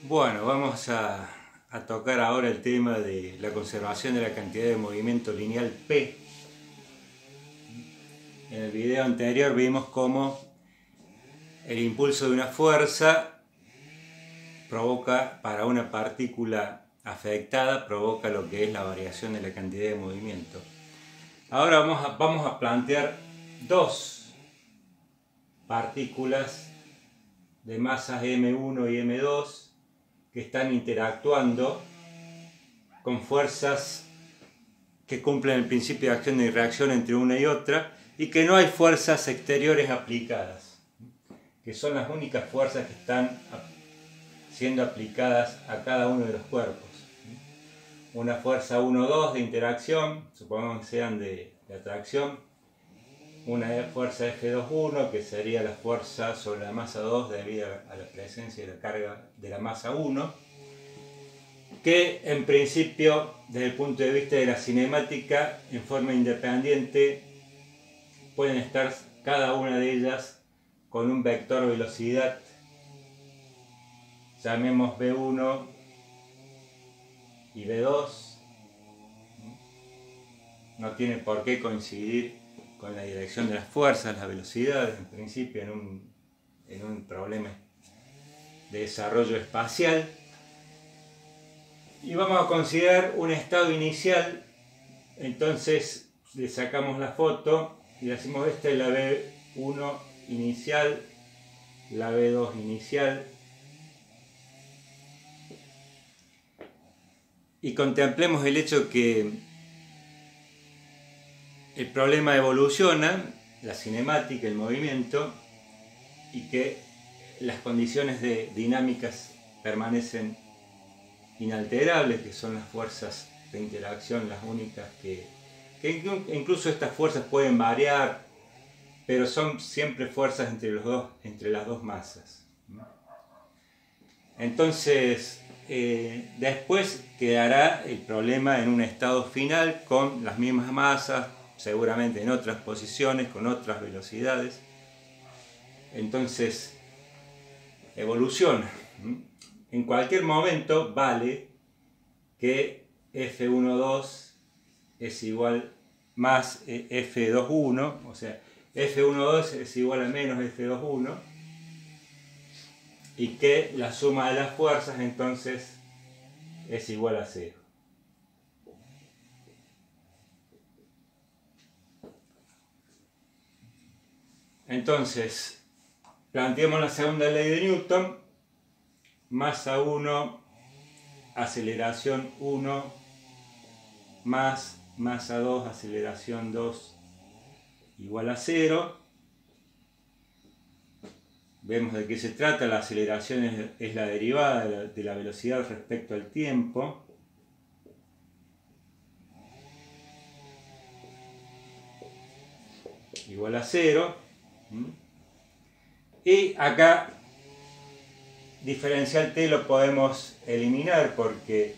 Bueno, vamos a tocar ahora el tema de la conservación de la cantidad de movimiento lineal P. En el video anterior vimos cómo el impulso de una fuerza provoca, para una partícula afectada, provoca lo que es la variación de la cantidad de movimiento. Ahora vamos a plantear dos partículas de masas M1 y M2 que están interactuando con fuerzas que cumplen el principio de acción y reacción entre una y otra, y que no hay fuerzas exteriores aplicadas, que son las únicas fuerzas que están siendo aplicadas a cada uno de los cuerpos. Una fuerza 1-2 de interacción, supongamos que sean de atracción, una fuerza F2-1, que sería la fuerza sobre la masa 2 debido a la presencia de la carga de la masa 1, que en principio, desde el punto de vista de la cinemática, en forma independiente, pueden estar cada una de ellas con un vector velocidad, llamemos V1 y V2, no tiene por qué coincidir con la dirección de las fuerzas, las velocidades, en principio en un problema de desarrollo espacial. Y vamos a considerar un estado inicial. Entonces le sacamos la foto y le decimos: esta es la V1 inicial, la V2 inicial, y contemplemos el hecho que el problema evoluciona, la cinemática, el movimiento, y que las condiciones dinámicas permanecen inalterables, que son las fuerzas de interacción las únicas que incluso estas fuerzas pueden variar, pero son siempre fuerzas entre las dos masas. Entonces, después quedará el problema en un estado final con las mismas masas, seguramente en otras posiciones, con otras velocidades. Entonces, evoluciona. En cualquier momento vale que F12 es igual más F21, o sea, F12 es igual a menos F21, y que la suma de las fuerzas entonces es igual a 0. Entonces, planteemos la segunda ley de Newton: masa 1, aceleración 1, más masa 2, aceleración 2, igual a 0. Vemos de qué se trata. La aceleración es la derivada de la velocidad respecto al tiempo. Igual a 0. Y acá diferencial t lo podemos eliminar porque,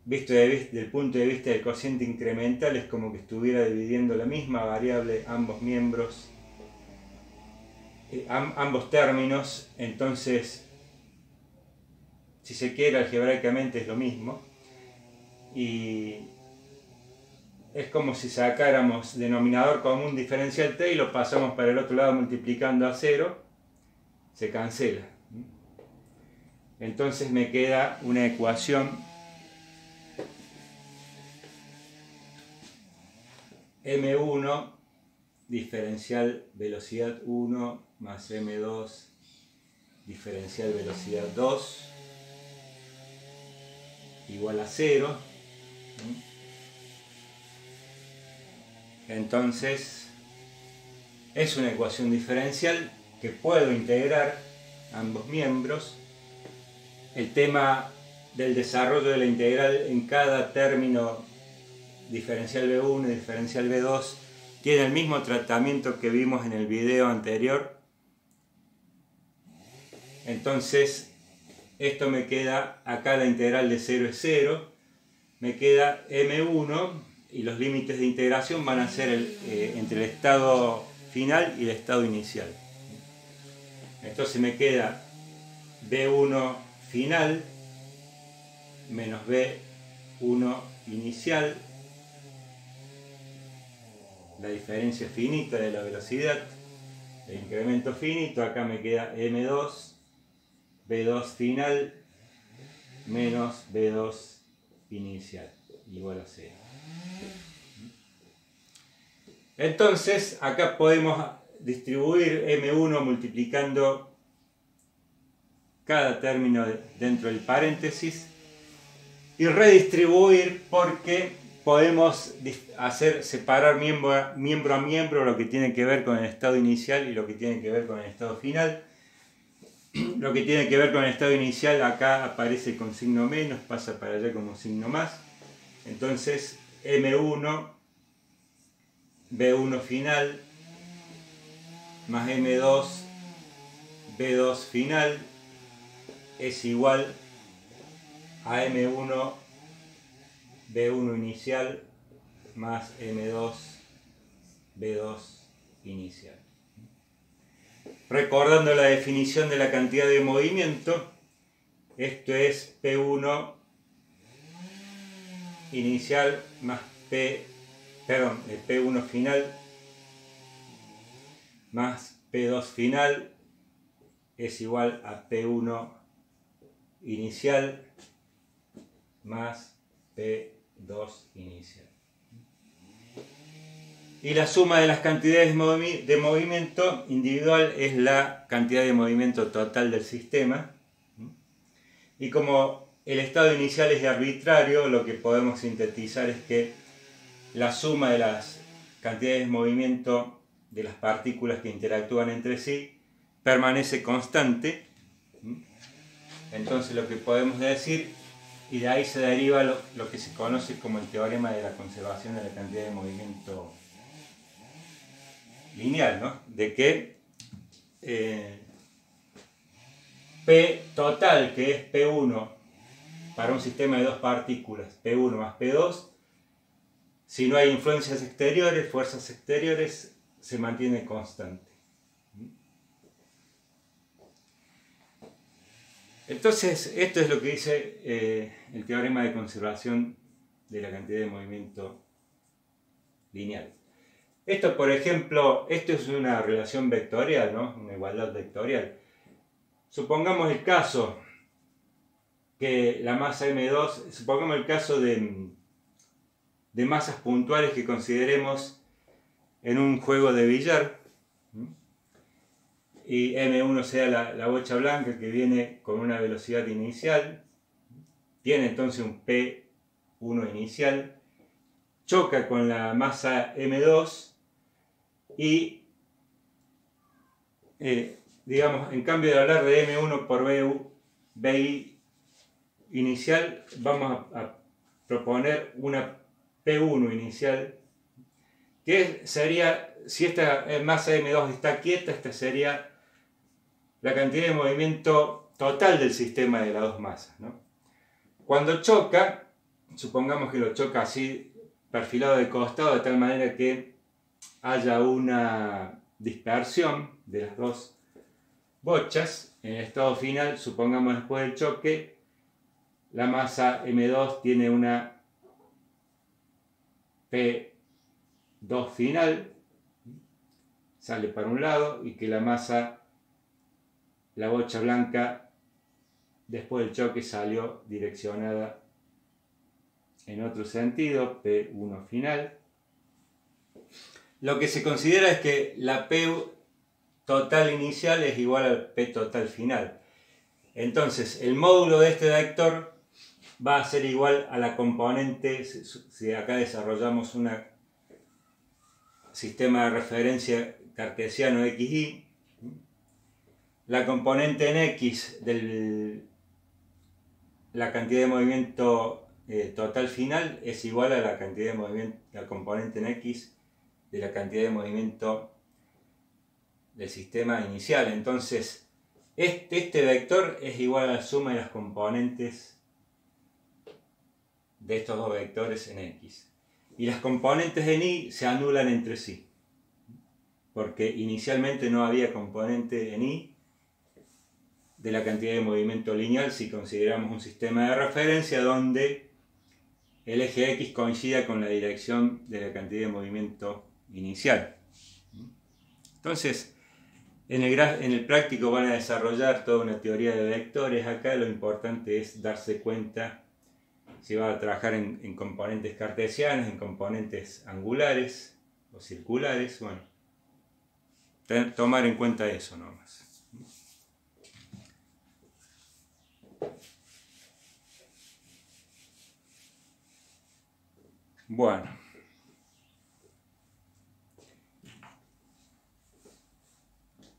visto desde el punto de vista del cociente incremental, es como que estuviera dividiendo la misma variable ambos miembros, ambos términos. Entonces, si se quiere, algebraicamente es lo mismo, y es como si sacáramos denominador común diferencial t y lo pasamos para el otro lado multiplicando a 0, se cancela. Entonces me queda una ecuación M1 diferencial velocidad 1 más M2 diferencial velocidad 2 igual a 0. Entonces es una ecuación diferencial que puedo integrar ambos miembros. El tema del desarrollo de la integral en cada término, diferencial V1 y diferencial V2, tiene el mismo tratamiento que vimos en el video anterior. Entonces esto me queda, acá la integral de 0 es 0, me queda M1, y los límites de integración van a ser entre el estado final y el estado inicial. Entonces me queda B1 final menos B1 inicial, la diferencia finita de la velocidad, el incremento finito, acá me queda M2, B2 final menos B2 inicial, igual a 0. Entonces, acá podemos distribuir M1 multiplicando cada término dentro del paréntesis y redistribuir porque podemos separar miembro a miembro lo que tiene que ver con el estado inicial y lo que tiene que ver con el estado final. Lo que tiene que ver con el estado inicial acá aparece con signo menos, pasa para allá como signo más. Entonces M1, B1 final, más M2, B2 final, es igual a M1, B1 inicial, más M2, B2 inicial. Recordando la definición de la cantidad de movimiento, esto es P1 inicial más P1 final más P2 final es igual a P1 inicial más P2 inicial. Y la suma de las cantidades de movimiento individual es la cantidad de movimiento total del sistema. Y como el estado inicial es arbitrario, lo que podemos sintetizar es que la suma de las cantidades de movimiento de las partículas que interactúan entre sí permanece constante. Entonces lo que podemos decir, y de ahí se deriva lo que se conoce como el teorema de la conservación de la cantidad de movimiento lineal, ¿no? De que P total, que es P1 para un sistema de dos partículas, P1 más P2, si no hay influencias exteriores, fuerzas exteriores, se mantiene constante. Entonces, esto es lo que dice el teorema de conservación de la cantidad de movimiento lineal. Esto, por ejemplo, esto es una relación vectorial, ¿no? Una igualdad vectorial. Supongamos el caso que la masa M2, supongamos el caso de masas puntuales que consideremos en un juego de billar, y M1 sea la bocha blanca que viene con una velocidad inicial, tiene entonces un P1 inicial, choca con la masa M2 y, digamos, en cambio de hablar de M1 por BI inicial, vamos a proponer una P1 inicial, que sería, si esta masa M2 está quieta, esta sería la cantidad de movimiento total del sistema de las dos masas, ¿no? Cuando choca, supongamos que lo choca así, perfilado de costado, de tal manera que haya una dispersión de las dos bochas. En el estado final, supongamos después del choque, la masa M2 tiene una P2 final, sale para un lado, y que la bocha blanca, después del choque salió direccionada en otro sentido, P1 final. Lo que se considera es que la P total inicial es igual al P total final. Entonces, el módulo de este vector va a ser igual a la componente, si acá desarrollamos un sistema de referencia cartesiano XY, la componente en X de la cantidad de movimiento total final es igual a la cantidad de movimiento, la componente en X de la cantidad de movimiento del sistema inicial. Entonces, este vector es igual a la suma de las componentes de estos dos vectores en X. Y las componentes en Y se anulan entre sí, porque inicialmente no había componente en Y, de la cantidad de movimiento lineal si consideramos un sistema de referencia donde el eje X coincida con la dirección de la cantidad de movimiento inicial. Entonces, en el práctico van a desarrollar toda una teoría de vectores. Acá lo importante es darse cuenta si va a trabajar en componentes cartesianos, en componentes angulares o circulares. Bueno, tomar en cuenta eso nomás. Bueno,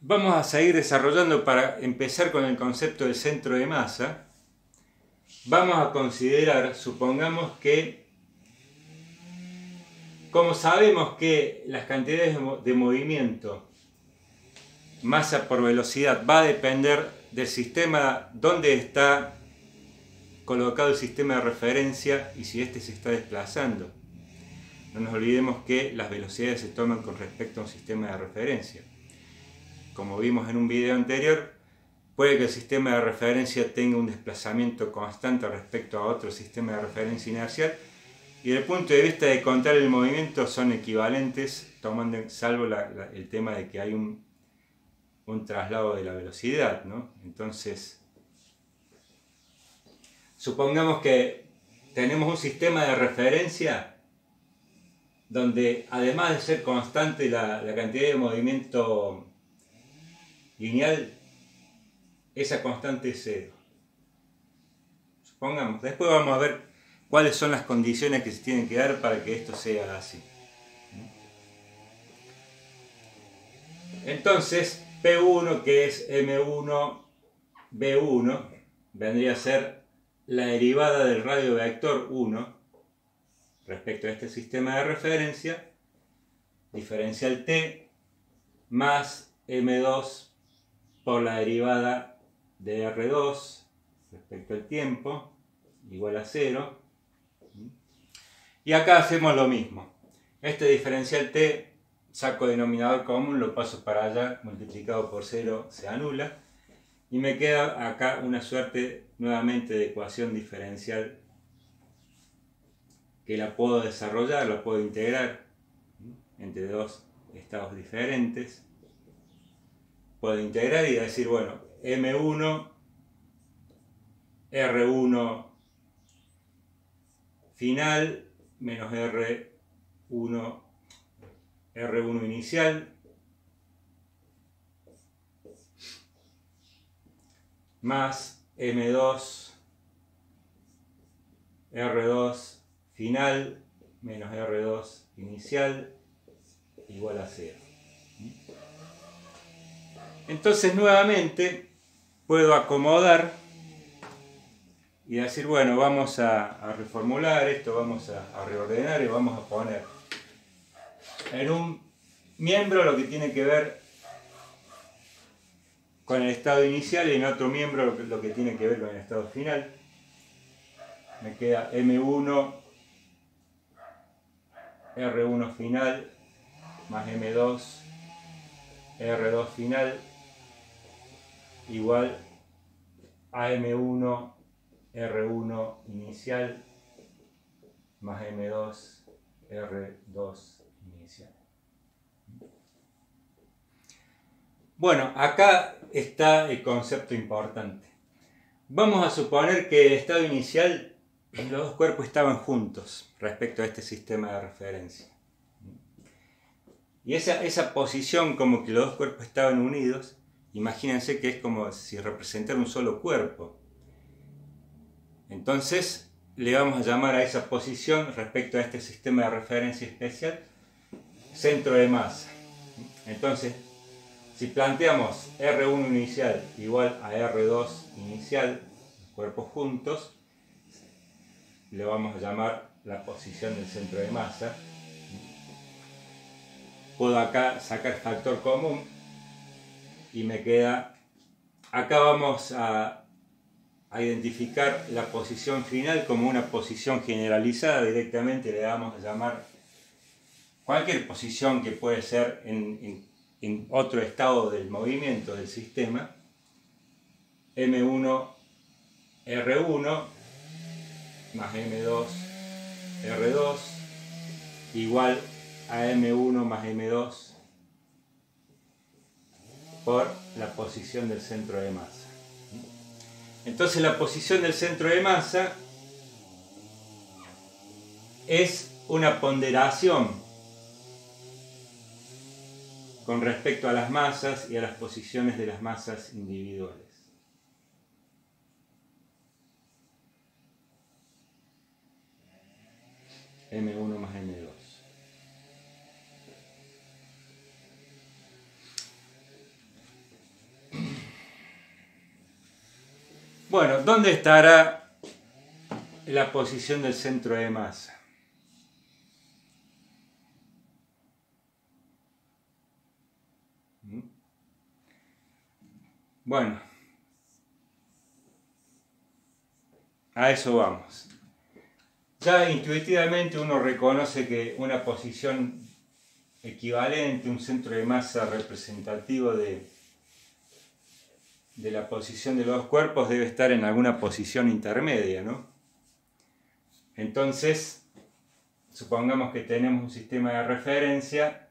vamos a seguir desarrollando. Para empezar con el concepto del centro de masa, vamos a considerar, supongamos que, como sabemos que las cantidades de movimiento, masa por velocidad, va a depender del sistema donde está colocado el sistema de referencia y si éste se está desplazando. No nos olvidemos que las velocidades se toman con respecto a un sistema de referencia. Como vimos en un video anterior, puede que el sistema de referencia tenga un desplazamiento constante respecto a otro sistema de referencia inercial, y desde el punto de vista de contar el movimiento son equivalentes, salvo el tema de que hay un traslado de la velocidad, ¿no? Entonces, supongamos que tenemos un sistema de referencia donde, además de ser constante la cantidad de movimiento lineal, esa constante es 0. Supongamos, después vamos a ver cuáles son las condiciones que se tienen que dar para que esto sea así. Entonces, P1, que es M1, B1, vendría a ser la derivada del radio vector 1 respecto a este sistema de referencia, diferencial T, más M2 por la derivada de R2 respecto al tiempo, igual a 0. Y acá hacemos lo mismo. Este diferencial T, saco denominador común, lo paso para allá, multiplicado por 0 se anula. Y me queda acá una suerte nuevamente de ecuación diferencial que la puedo desarrollar, la puedo integrar entre dos estados diferentes. Puedo integrar y decir, bueno, M1, R1 final menos R1 inicial más M2 R2 final menos R2 inicial igual a 0. Entonces nuevamente puedo acomodar y decir, bueno, vamos a reformular esto, vamos a reordenar y vamos a poner en un miembro lo que tiene que ver con el estado inicial y en otro miembro lo que tiene que ver con el estado final. Me queda M1 R1 final más M2 R2 final igual a M1 R1 inicial más M2 R2 inicial. Bueno, acá está el concepto importante. Vamos a suponer que el estado inicial, los dos cuerpos estaban juntos respecto a este sistema de referencia. Y esa posición como que los dos cuerpos estaban unidos, imagínense que es como si representara un solo cuerpo. Entonces le vamos a llamar a esa posición respecto a este sistema de referencia especial centro de masa. Entonces, si planteamos R1 inicial igual a R2 inicial, los cuerpos juntos, le vamos a llamar la posición del centro de masa. Puedo acá sacar factor común y me queda, acá vamos a identificar la posición final como una posición generalizada. Directamente le vamos a llamar cualquier posición que puede ser en otro estado del movimiento del sistema. M1 R1 más M2 R2 igual a M1 más M2 por la posición del centro de masa. Entonces la posición del centro de masa es una ponderación con respecto a las masas y a las posiciones de las masas individuales. M1 más M2. Bueno, ¿dónde estará la posición del centro de masa? Bueno, a eso vamos. Ya intuitivamente uno reconoce que una posición equivalente, un centro de masa representativo de la posición de los cuerpos debe estar en alguna posición intermedia, ¿no? Entonces, supongamos que tenemos un sistema de referencia.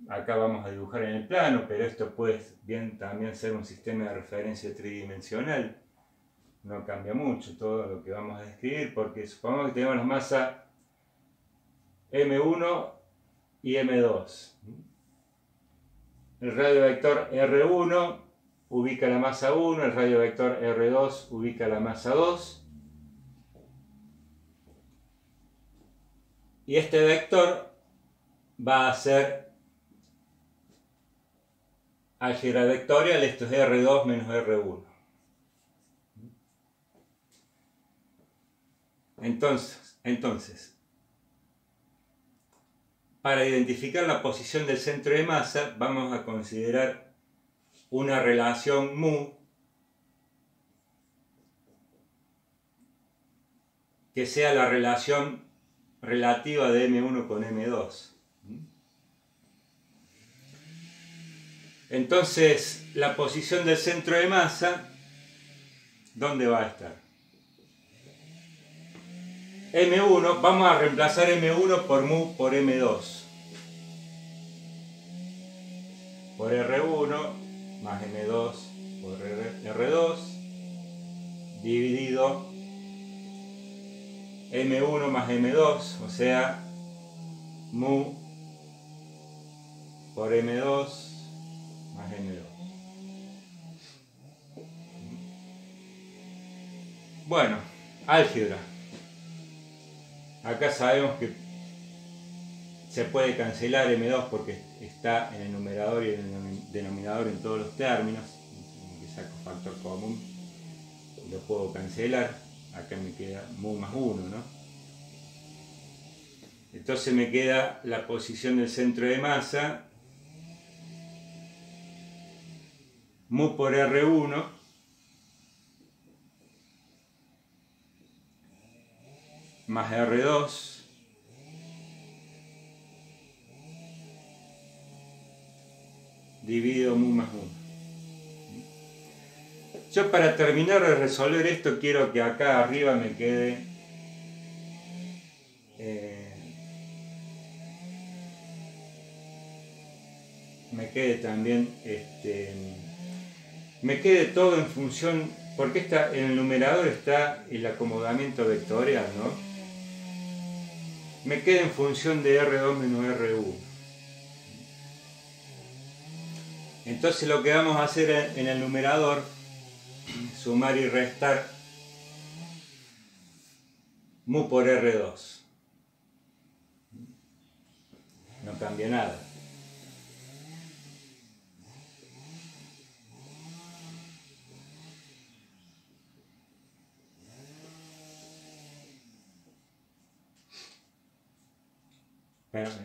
Acá vamos a dibujar en el plano, pero esto puede bien también ser un sistema de referencia tridimensional. No cambia mucho todo lo que vamos a describir, porque supongamos que tenemos la masa M1 y M2. El radio vector R1 ubica la masa 1, el radio vector R2 ubica la masa 2. Y este vector va a ser álgebra vectorial, esto es R2 menos R1. Entonces, para identificar la posición del centro de masa, vamos a considerar una relación mu que sea la relación relativa de M1 con M2. Entonces, la posición del centro de masa, ¿dónde va a estar? M1, vamos a reemplazar M1 por mu por M2. Por R1 más M2 por R2 dividido M1 más M2, o sea, mu por M2 más M2. Bueno, álgebra. Acá sabemos que se puede cancelar M2 porque está en el numerador y en el denominador en todos los términos. Que saco factor común, lo puedo cancelar. Acá me queda mu más 1, ¿no? Entonces me queda la posición del centro de masa, mu por R1 más R2 dividido mu más 1. Yo, para terminar de resolver esto, quiero que acá arriba me quede también me quede todo en función, porque en el numerador está el acomodamiento vectorial, ¿no? Me quede en función de R2 menos R1. Entonces lo que vamos a hacer en el numerador, sumar y restar mu por R2. No cambia nada.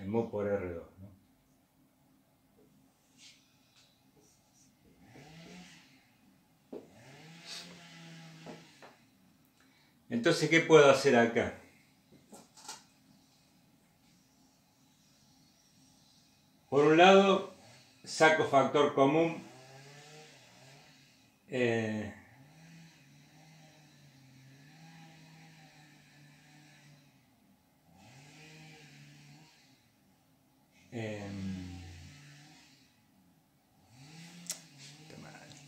Mu por R2, ¿no? Entonces, ¿qué puedo hacer acá? Por un lado, saco factor común